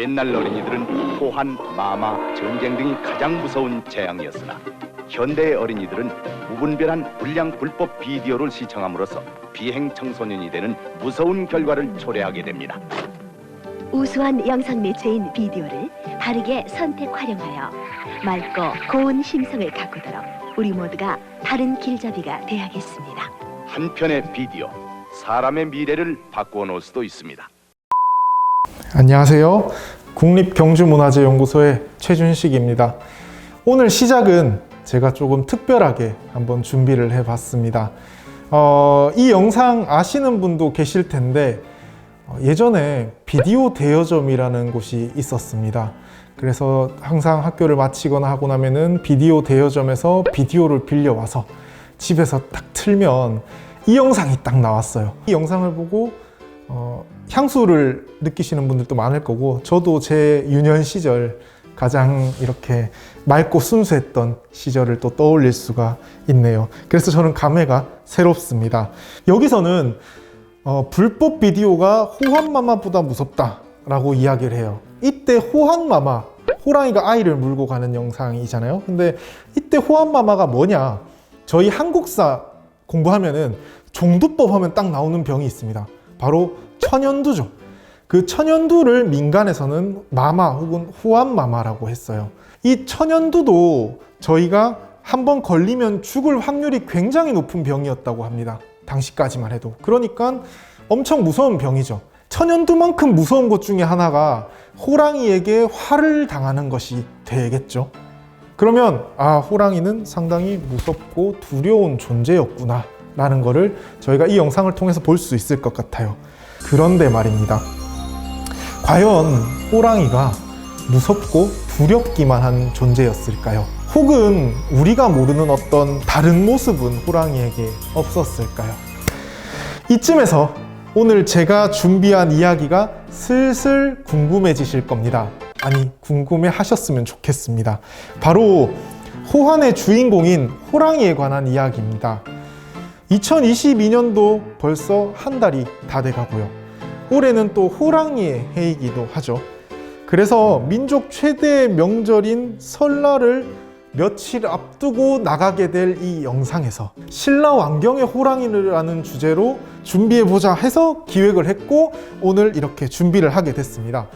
옛날 어린이들은 호환, 마마, 전쟁 등이 가장 무서운 재앙이었으나 현대의 어린이들은 무분별한 불량 불법 비디오를 시청함으로써 비행 청소년이 되는 무서운 결과를 초래하게 됩니다. 우수한 영상 매체인 비디오를 바르게 선택 활용하여 맑고 고운 심성을 가꾸도록 우리 모두가 바른 길잡이가 되어야겠습니다. 한 편의 비디오, 사람의 미래를 바꾸어 놓을 수도 있습니다. 안녕하세요. 국립경주문화재연구소의 최준식입니다. 오늘 시작은 제가 조금 특별하게 한번 준비를 해봤습니다. 이 영상 아시는 분도 계실 텐데 예전에 비디오 대여점이라는 곳이 있었습니다. 그래서 항상 학교를 마치거나 하고 나면은 비디오 대여점에서 비디오를 빌려와서 집에서 딱 틀면 이 영상이 딱 나왔어요. 이 영상을 보고 향수를 느끼시는 분들도 많을 거고, 저도 제 유년 시절 가장 이렇게 맑고 순수했던 시절을 또 떠올릴 수가 있네요. 그래서 저는 감회가 새롭습니다. 여기서는 불법 비디오가 호환마마보다 무섭다라고 이야기를 해요. 이때 호환마마, 호랑이가 아이를 물고 가는 영상이잖아요. 근데 이때 호환마마가 뭐냐? 저희 한국사 공부하면은 종두법 하면 딱 나오는 병이 있습니다. 바로 천연두죠. 그 천연두를 민간에서는 마마 혹은 호환마마라고 했어요. 이 천연두도 저희가 한번 걸리면 죽을 확률이 굉장히 높은 병이었다고 합니다. 당시까지만 해도. 그러니까 엄청 무서운 병이죠. 천연두만큼 무서운 것 중에 하나가 호랑이에게 화를 당하는 것이 되겠죠. 그러면 호랑이는 상당히 무섭고 두려운 존재였구나 라는 거를 저희가 이 영상을 통해서 볼 수 있을 것 같아요. 그런데 말입니다. 과연 호랑이가 무섭고 두렵기만 한 존재였을까요? 혹은 우리가 모르는 어떤 다른 모습은 호랑이에게 없었을까요? 이쯤에서 오늘 제가 준비한 이야기가 슬슬 궁금해지실 겁니다. 아니, 궁금해 하셨으면 좋겠습니다. 바로 호환의 주인공인 호랑이에 관한 이야기입니다. 2022년도 벌써 한 달이 다 돼가고요. 올해는 또 호랑이의 해이기도 하죠. 그래서 민족 최대의 명절인 설날을 며칠 앞두고 나가게 될 이 영상에서 신라완경의 호랑이라는 주제로 준비해보자 해서 기획을 했고 오늘 이렇게 준비를 하게 됐습니다.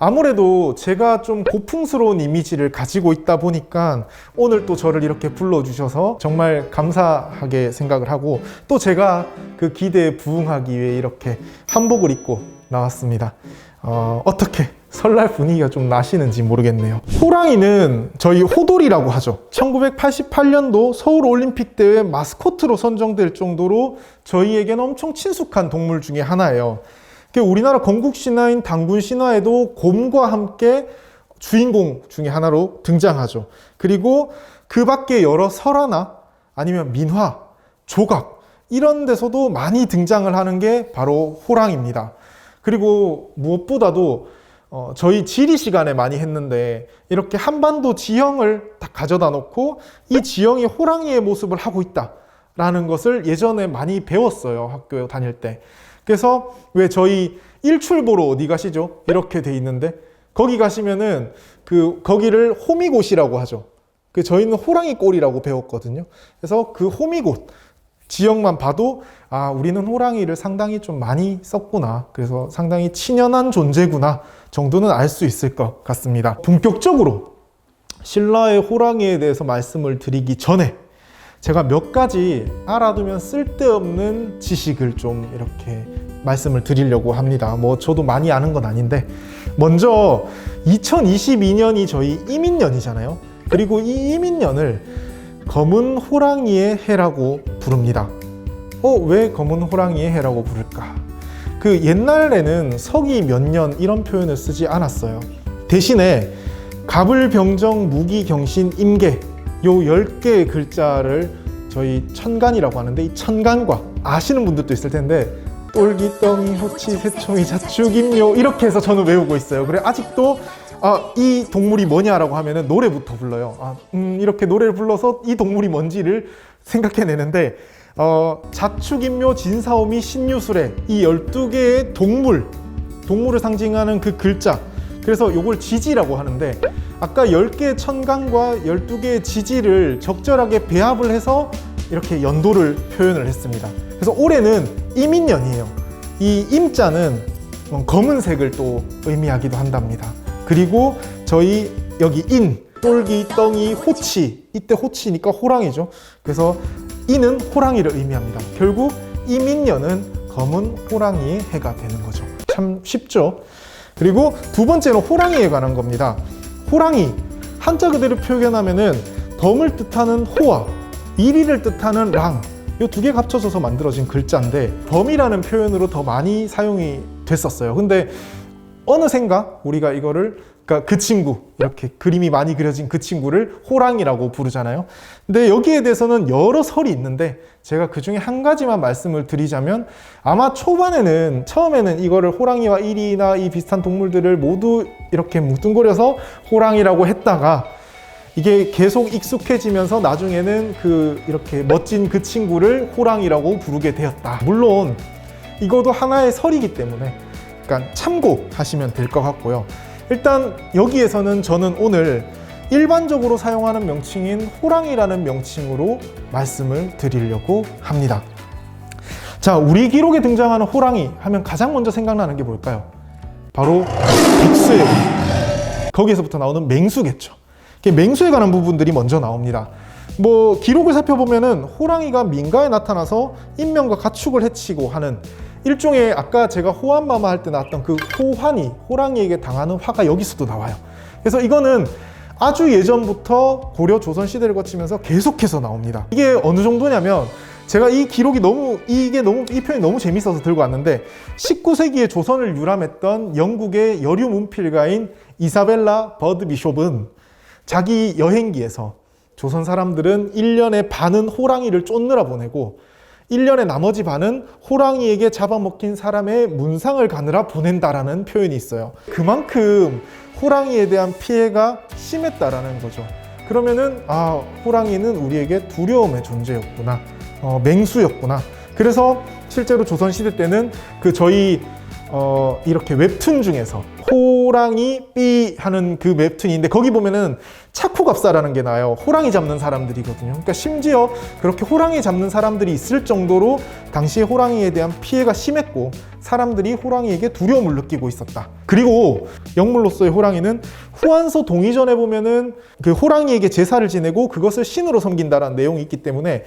아무래도 제가 좀 고풍스러운 이미지를 가지고 있다 보니까 오늘 또 저를 이렇게 불러주셔서 정말 감사하게 생각을 하고, 또 제가 그 기대에 부응하기 위해 이렇게 한복을 입고 나왔습니다. 어떻게 설날 분위기가 좀 나시는지 모르겠네요. 호랑이는 저희 호돌이라고 하죠. 1988년도 서울올림픽 대회 마스코트로 선정될 정도로 저희에게는 엄청 친숙한 동물 중에 하나예요. 우리나라 건국 신화인 단군 신화에도 곰과 함께 주인공 중에 하나로 등장하죠. 그리고 그 밖에 여러 설화나 아니면 민화, 조각 이런 데서도 많이 등장을 하는 게 바로 호랑이입니다. 그리고 무엇보다도 저희 지리 시간에 많이 했는데 이렇게 한반도 지형을 딱 가져다 놓고 이 지형이 호랑이의 모습을 하고 있다라는 것을 예전에 많이 배웠어요, 학교 다닐 때. 그래서 왜 저희 일출보러 어디 가시죠? 이렇게 돼 있는데 거기 가시면은 거기를 호미곶이라고 하죠. 저희는 호랑이 꼴이라고 배웠거든요. 그래서 그 호미곶 지역만 봐도 우리는 호랑이를 상당히 좀 많이 썼구나, 그래서 상당히 친연한 존재구나 정도는 알 수 있을 것 같습니다. 본격적으로 신라의 호랑이에 대해서 말씀을 드리기 전에 제가 몇 가지 알아두면 쓸데없는 지식을 좀 이렇게 말씀을 드리려고 합니다. 저도 많이 아는 건 아닌데, 먼저 2022년이 저희 이민년이잖아요. 그리고 이 이민년을 검은 호랑이의 해라고 부릅니다. 왜 검은 호랑이의 해라고 부를까? 옛날에는 서기 몇 년 이런 표현을 쓰지 않았어요. 대신에 갑을병정 무기경신 임계 요 10개의 글자를 저희 천간이라고 하는데, 이 천간과 아시는 분들도 있을 텐데 똘기덩이, 호치, 새총이, 자축임묘 이렇게 해서 저는 외우고 있어요. 그래 아직도 이 동물이 뭐냐라고 하면은 노래부터 불러요. 이렇게 노래를 불러서 이 동물이 뭔지를 생각해내는데 자축임묘, 진사오미, 신유술에 이 12개의 동물을 상징하는 그 글자, 그래서 요걸 지지라고 하는데 아까 10개의 천간과 12개의 지지를 적절하게 배합을 해서 이렇게 연도를 표현을 했습니다. 그래서 올해는 임인년이에요. 이 임자는 검은색을 또 의미하기도 한답니다. 그리고 저희 여기 인, 똘기, 떵이, 호치, 이때 호치니까 호랑이죠. 그래서 인은 호랑이를 의미합니다. 결국 임인년은 검은 호랑이의 해가 되는 거죠. 참 쉽죠? 그리고 두 번째는 호랑이에 관한 겁니다. 호랑이, 한자 그대로 표현하면은 덤을 뜻하는 호와 이리를 뜻하는 랑, 이 두 개 합쳐져서 만들어진 글자인데 덤이라는 표현으로 더 많이 사용이 됐었어요. 근데 어느샌가 우리가 이거를, 그러니까 그 친구, 이렇게 그림이 많이 그려진 그 친구를 호랑이라고 부르잖아요. 근데 여기에 대해서는 여러 설이 있는데 제가 그 중에 한 가지만 말씀을 드리자면, 아마 처음에는 이거를 호랑이와 이리나 이 비슷한 동물들을 모두 이렇게 뭉뚱그려서 호랑이라고 했다가 이게 계속 익숙해지면서 나중에는 이렇게 멋진 그 친구를 호랑이라고 부르게 되었다. 물론 이것도 하나의 설이기 때문에 그러니까 참고하시면 될 것 같고요. 일단 여기에서는 저는 오늘 일반적으로 사용하는 명칭인 호랑이라는 명칭으로 말씀을 드리려고 합니다. 자, 우리 기록에 등장하는 호랑이 하면 가장 먼저 생각나는 게 뭘까요? 바로 백수예요. 거기에서부터 나오는 맹수겠죠. 맹수에 관한 부분들이 먼저 나옵니다. 기록을 살펴보면은 호랑이가 민가에 나타나서 인명과 가축을 해치고 하는 일종의, 아까 제가 호환마마 할 때 나왔던 그 호환이, 호랑이에게 당하는 화가 여기서도 나와요. 그래서 이거는 아주 예전부터 고려 조선 시대를 거치면서 계속해서 나옵니다. 이게 어느 정도냐면, 제가 이 표현이 너무 재밌어서 들고 왔는데, 19세기에 조선을 유람했던 영국의 여류 문필가인 이사벨라 버드 비숍은 자기 여행기에서 조선 사람들은 1년의 반은 호랑이를 쫓느라 보내고 1년의 나머지 반은 호랑이에게 잡아먹힌 사람의 문상을 가느라 보낸다라는 표현이 있어요. 그만큼 호랑이에 대한 피해가 심했다라는 거죠. 그러면은 호랑이는 우리에게 두려움의 존재였구나, 맹수였구나. 그래서 실제로 조선시대 때는 저희 이렇게 웹툰 중에서 호랑이 삐 하는 그 웹툰인데, 거기 보면은 차쿠갑사라는 게 나와요. 호랑이 잡는 사람들이거든요. 그러니까 심지어 그렇게 호랑이 잡는 사람들이 있을 정도로 당시에 호랑이에 대한 피해가 심했고 사람들이 호랑이에게 두려움을 느끼고 있었다. 그리고 영물로서의 호랑이는 후한서 동의전에 보면은 그 호랑이에게 제사를 지내고 그것을 신으로 섬긴다라는 내용이 있기 때문에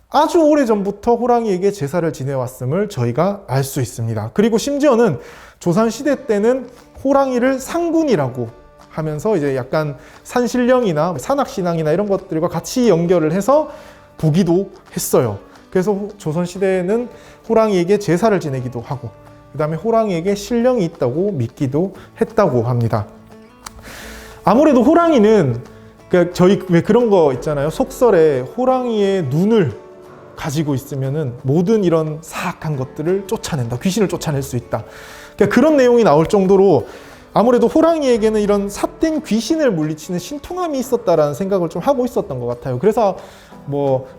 아주 오래전부터 호랑이에게 제사를 지내왔음을 저희가 알 수 있습니다. 그리고 심지어는 조선시대 때는 호랑이를 상군이라고 하면서 이제 약간 산신령이나 산악신앙이나 이런 것들과 같이 연결을 해서 보기도 했어요. 그래서 조선시대에는 호랑이에게 제사를 지내기도 하고, 그 다음에 호랑이에게 신령이 있다고 믿기도 했다고 합니다. 아무래도 호랑이는, 저희 왜 그런 거 있잖아요. 속설에 호랑이의 눈을 가지고 있으면은 모든 이런 사악한 것들을 쫓아낸다, 귀신을 쫓아낼 수 있다, 그런 내용이 나올 정도로 아무래도 호랑이에게는 이런 삿된 귀신을 물리치는 신통함이 있었다라는 생각을 좀 하고 있었던 것 같아요. 그래서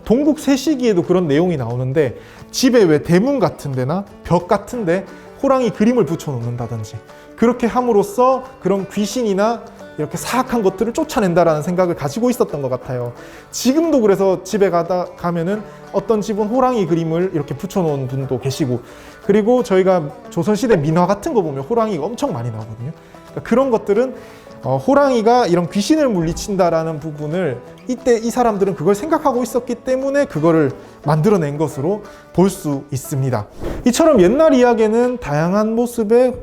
동국 세시기에도 그런 내용이 나오는데, 집에 왜 대문 같은 데나 벽 같은 데 호랑이 그림을 붙여 놓는다든지, 그렇게 함으로써 그런 귀신이나 이렇게 사악한 것들을 쫓아낸다라는 생각을 가지고 있었던 것 같아요. 지금도 그래서 집에 가면은 어떤 집은 호랑이 그림을 이렇게 붙여놓은 분도 계시고, 그리고 저희가 조선시대 민화 같은 거 보면 호랑이가 엄청 많이 나오거든요. 그러니까 그런 것들은 호랑이가 이런 귀신을 물리친다라는 부분을 이때 이 사람들은 그걸 생각하고 있었기 때문에 그거를 만들어낸 것으로 볼 수 있습니다. 이처럼 옛날 이야기에는 다양한 모습의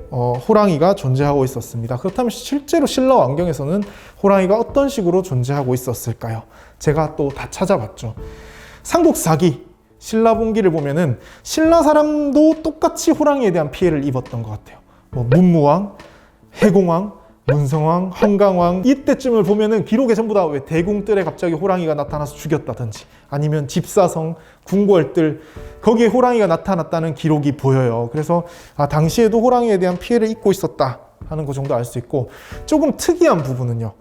호랑이가 존재하고 있었습니다. 그렇다면 실제로 신라 왕경에서는 호랑이가 어떤 식으로 존재하고 있었을까요? 제가 또 다 찾아봤죠. 삼국사기, 신라분기를 보면은 신라 사람도 똑같이 호랑이에 대한 피해를 입었던 것 같아요. 문무왕, 해공왕, 문성왕, 한강왕, 이때쯤을 보면은 기록에 전부 다 왜 대궁뜰에 갑자기 호랑이가 나타나서 죽였다든지, 아니면 집사성, 궁궐뜰, 거기에 호랑이가 나타났다는 기록이 보여요. 그래서 당시에도 호랑이에 대한 피해를 입고 있었다 하는 것 정도 알 수 있고, 조금 특이한 부분은요,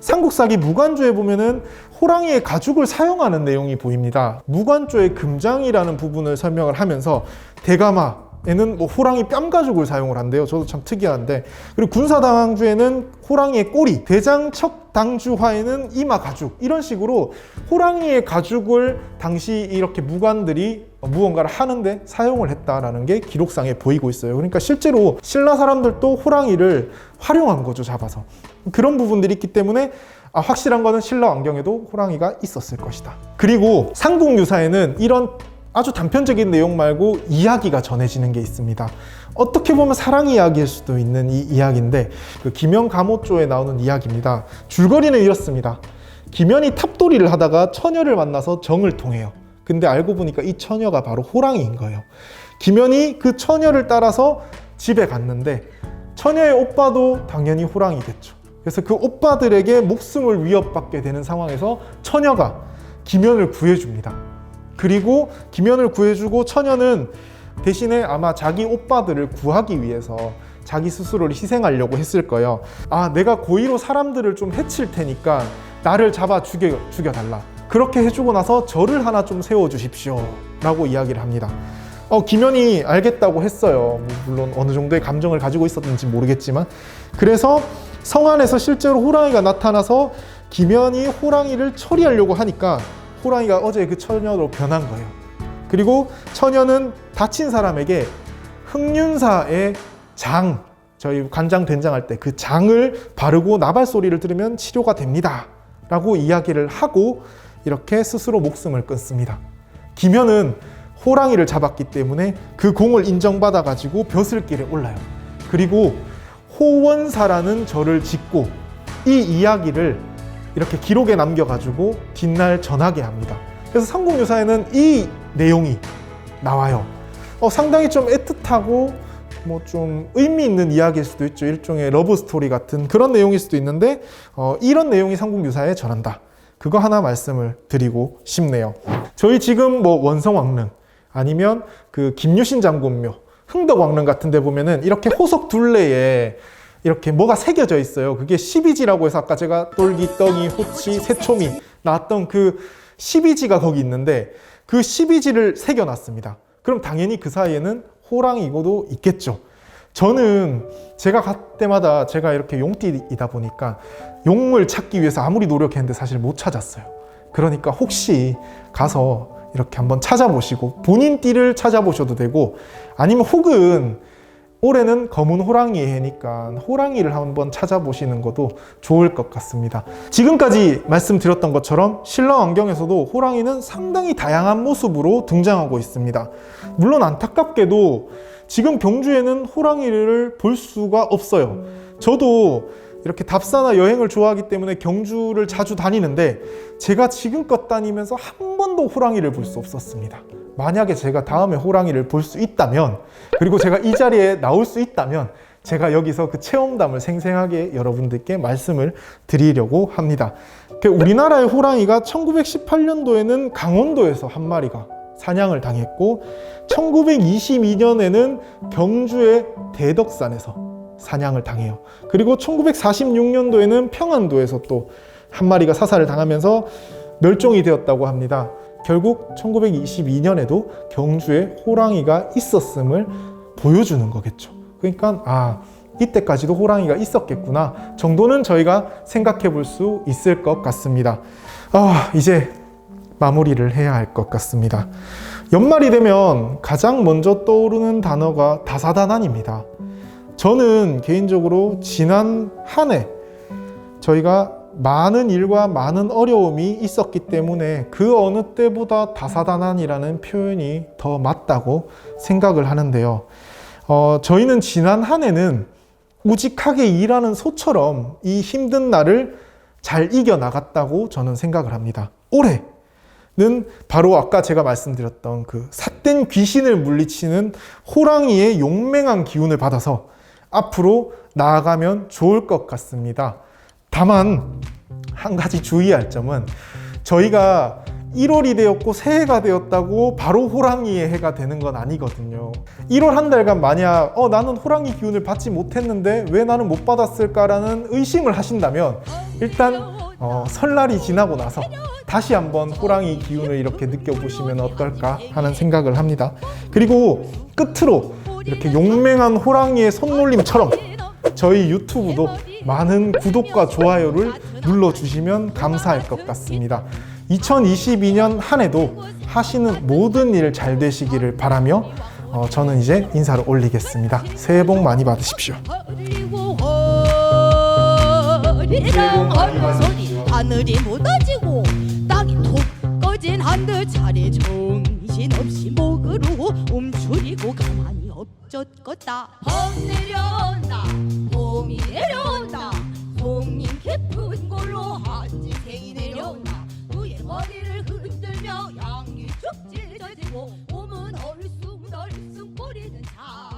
삼국사기 무관조에 보면은 호랑이의 가죽을 사용하는 내용이 보입니다. 무관조의 금장이라는 부분을 설명을 하면서 대가마, 군사에는 뭐 호랑이 뺨 가죽을 사용을 한대요. 저도 참 특이한데. 그리고 군사당주에는 호랑이의 꼬리, 대장척 당주화에는 이마 가죽, 이런 식으로 호랑이의 가죽을 당시 이렇게 무관들이 무언가를 하는데 사용을 했다라는 게 기록상에 보이고 있어요. 그러니까 실제로 신라 사람들도 호랑이를 활용한 거죠, 잡아서. 그런 부분들이 있기 때문에 확실한 거는 신라 왕경에도 호랑이가 있었을 것이다. 그리고 삼국유사에는 이런 아주 단편적인 내용 말고 이야기가 전해지는 게 있습니다. 어떻게 보면 사랑 이야기일 수도 있는 이 이야기인데, 그 김연감호조에 나오는 이야기입니다. 줄거리는 이렇습니다. 김연이 탑돌이를 하다가 처녀를 만나서 정을 통해요. 근데 알고 보니까 이 처녀가 바로 호랑이인 거예요. 김연이 그 처녀를 따라서 집에 갔는데 처녀의 오빠도 당연히 호랑이겠죠. 그래서 그 오빠들에게 목숨을 위협받게 되는 상황에서 처녀가 김연을 구해줍니다. 그리고 김연을 구해주고 처녀는 대신에 아마 자기 오빠들을 구하기 위해서 자기 스스로를 희생하려고 했을 거예요. 내가 고의로 사람들을 좀 해칠 테니까 나를 잡아 죽여달라. 그렇게 해주고 나서 절을 하나 좀 세워주십시오 라고 이야기를 합니다. 김연이 알겠다고 했어요. 물론 어느 정도의 감정을 가지고 있었는지 모르겠지만. 그래서 성 안에서 실제로 호랑이가 나타나서 김연이 호랑이를 처리하려고 하니까 호랑이가 어제 그 처녀로 변한 거예요. 그리고 처녀는 다친 사람에게 흑륜사의 장, 저희 간장 된장할 때 그 장을 바르고 나발 소리를 들으면 치료가 됩니다 라고 이야기를 하고 이렇게 스스로 목숨을 끊습니다. 김연은 호랑이를 잡았기 때문에 그 공을 인정받아 가지고 벼슬길에 올라요. 그리고 호원사라는 절을 짓고 이 이야기를 이렇게 기록에 남겨가지고 뒷날 전하게 합니다. 그래서 삼국유사에는 이 내용이 나와요. 상당히 좀 애틋하고 뭐 좀 의미 있는 이야기일 수도 있죠. 일종의 러브 스토리 같은 그런 내용일 수도 있는데 이런 내용이 삼국유사에 전한다. 그거 하나 말씀을 드리고 싶네요. 저희 지금 뭐 원성왕릉 아니면 그 김유신 장군묘, 흥덕왕릉 같은 데 보면은 이렇게 호석 둘레에 이렇게 뭐가 새겨져 있어요. 그게 십이지라고 해서 아까 제가 똘기, 떡이, 호치, 새초미 나왔던 그 십이지가 거기 있는데 그 십이지를 새겨놨습니다. 그럼 당연히 그 사이에는 호랑이고도 있겠죠. 저는 제가 갈 때마다 제가 이렇게 용띠이다 보니까 용을 찾기 위해서 아무리 노력했는데 사실 못 찾았어요. 그러니까 혹시 가서 이렇게 한번 찾아보시고 본인 띠를 찾아보셔도 되고, 아니면 혹은 올해는 검은 호랑이의 해니까 호랑이를 한번 찾아보시는 것도 좋을 것 같습니다. 지금까지 말씀드렸던 것처럼 신라 왕경에서도 호랑이는 상당히 다양한 모습으로 등장하고 있습니다. 물론 안타깝게도 지금 경주에는 호랑이를 볼 수가 없어요. 저도 이렇게 답사나 여행을 좋아하기 때문에 경주를 자주 다니는데 제가 지금껏 다니면서 한 번도 호랑이를 볼 수 없었습니다. 만약에 제가 다음에 호랑이를 볼 수 있다면, 그리고 제가 이 자리에 나올 수 있다면 제가 여기서 그 체험담을 생생하게 여러분들께 말씀을 드리려고 합니다. 우리나라의 호랑이가 1918년도에는 강원도에서 한 마리가 사냥을 당했고 1922년에는 경주의 대덕산에서 사냥을 당해요. 그리고 1946년도에는 평안도에서 또 한 마리가 사살을 당하면서 멸종이 되었다고 합니다. 결국 1922년에도 경주에 호랑이가 있었음을 보여주는 거겠죠. 그러니까 이때까지도 호랑이가 있었겠구나 정도는 저희가 생각해 볼 수 있을 것 같습니다. 이제 마무리를 해야 할 것 같습니다. 연말이 되면 가장 먼저 떠오르는 단어가 다사다난입니다. 저는 개인적으로 지난 한 해 저희가 많은 일과 많은 어려움이 있었기 때문에 그 어느 때보다 다사다난이라는 표현이 더 맞다고 생각을 하는데요. 저희는 지난 한 해는 우직하게 일하는 소처럼 이 힘든 날을 잘 이겨나갔다고 저는 생각을 합니다. 올해는 바로 아까 제가 말씀드렸던 그 삿된 귀신을 물리치는 호랑이의 용맹한 기운을 받아서 앞으로 나아가면 좋을 것 같습니다. 다만 한 가지 주의할 점은 저희가 1월이 되었고 새해가 되었다고 바로 호랑이의 해가 되는 건 아니거든요. 1월 한 달간 만약 나는 호랑이 기운을 받지 못했는데 왜 나는 못 받았을까라는 의심을 하신다면 일단 설날이 지나고 나서 다시 한번 호랑이 기운을 이렇게 느껴보시면 어떨까 하는 생각을 합니다. 그리고 끝으로 이렇게 용맹한 호랑이의 손놀림처럼 저희 유튜브도 많은 구독과 좋아요를 눌러주시면 감사할 것 같습니다. 2022년 한 해도 하시는 모든 일 잘 되시기를 바라며 저는 이제 인사를 올리겠습니다. 새해 복 많이 받으십시오. 하늘이 무너지고 땅이 톡 꺼진 한들 차례 정신없이 목으로 움츠리고 가만히 엎젖었다. 헛 내려온다